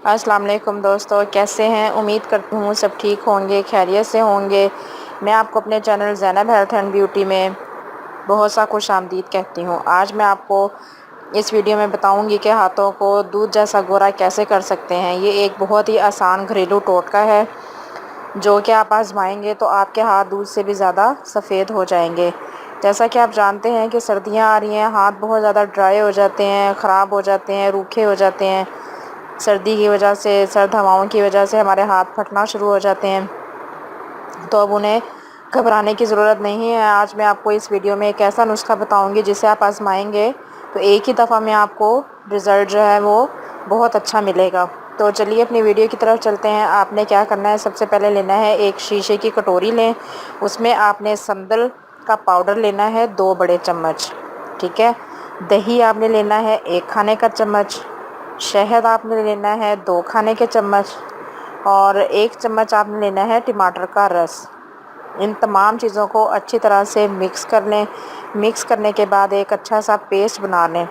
अस्सलाम वालेकुम दोस्तों, कैसे हैं? उम्मीद करती हूँ सब ठीक होंगे, खैरियत से होंगे। मैं आपको अपने channel Zainab health and beauty में बहुत सा खुश आमदीद कहती हूँ। आज मैं आपको इस वीडियो में बताऊँगी कि हाथों को दूध जैसा गोरा कैसे कर सकते हैं। ये एक बहुत ही आसान घरेलू टोटका है जो कि आप आजमाएंगे तो आपके हाथ दूध से भी ज़्यादा सफ़ेद हो जाएंगे। जैसा कि आप जानते हैं कि सर्दियाँ आ रही हैं, हाथ बहुत ज़्यादा ड्राई हो जाते हैं, ख़राब हो जाते हैं, रूखे हो जाते हैं। सर्दी की वजह से, सर्द हवाओं की वजह से हमारे हाथ फटना शुरू हो जाते हैं। तो अब उन्हें घबराने की ज़रूरत नहीं है। आज मैं आपको इस वीडियो में एक ऐसा नुस्खा बताऊंगी जिसे आप आजमाएंगे तो एक ही दफ़ा में आपको रिज़ल्ट जो है वो बहुत अच्छा मिलेगा। तो चलिए अपनी वीडियो की तरफ चलते हैं। आपने क्या करना है, सबसे पहले लेना है एक शीशे की कटोरी लें, उसमें आपने संदल का पाउडर लेना है 2 बड़े चम्मच, ठीक है। दही आपने लेना है 1 खाने का चम्मच, शहद आपने लेना है 2 खाने के चम्मच और 1 चम्मच आपने लेना है टमाटर का रस। इन तमाम चीज़ों को अच्छी तरह से मिक्स कर लें। मिक्स करने के बाद एक अच्छा सा पेस्ट बना लें।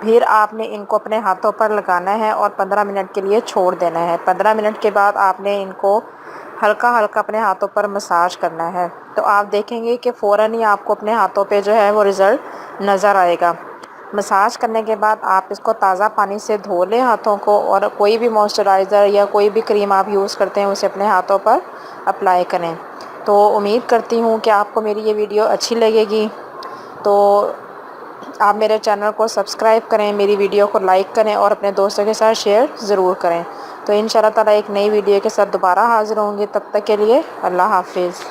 फिर आपने इनको अपने हाथों पर लगाना है और 15 मिनट के लिए छोड़ देना है। 15 मिनट के बाद आपने इनको हल्का हल्का अपने हाथों पर मसाज करना है। तो आप देखेंगे कि फ़ौरन ही आपको अपने हाथों पे जो है वो रिज़ल्ट नज़र आएगा। मसाज करने के बाद आप इसको ताज़ा पानी से धो लें हाथों को, और कोई भी मॉइस्चराइज़र या कोई भी क्रीम आप यूज़ करते हैं उसे अपने हाथों पर अप्लाई करें। तो उम्मीद करती हूँ कि आपको मेरी ये वीडियो अच्छी लगेगी। तो आप मेरे चैनल को सब्सक्राइब करें, मेरी वीडियो को लाइक करें और अपने दोस्तों के साथ शेयर ज़रूर करें। तो इंशाल्लाह ताला एक नई वीडियो के साथ दोबारा हाज़िर होंगे। तब तक के लिए अल्लाह हाफ़िज़।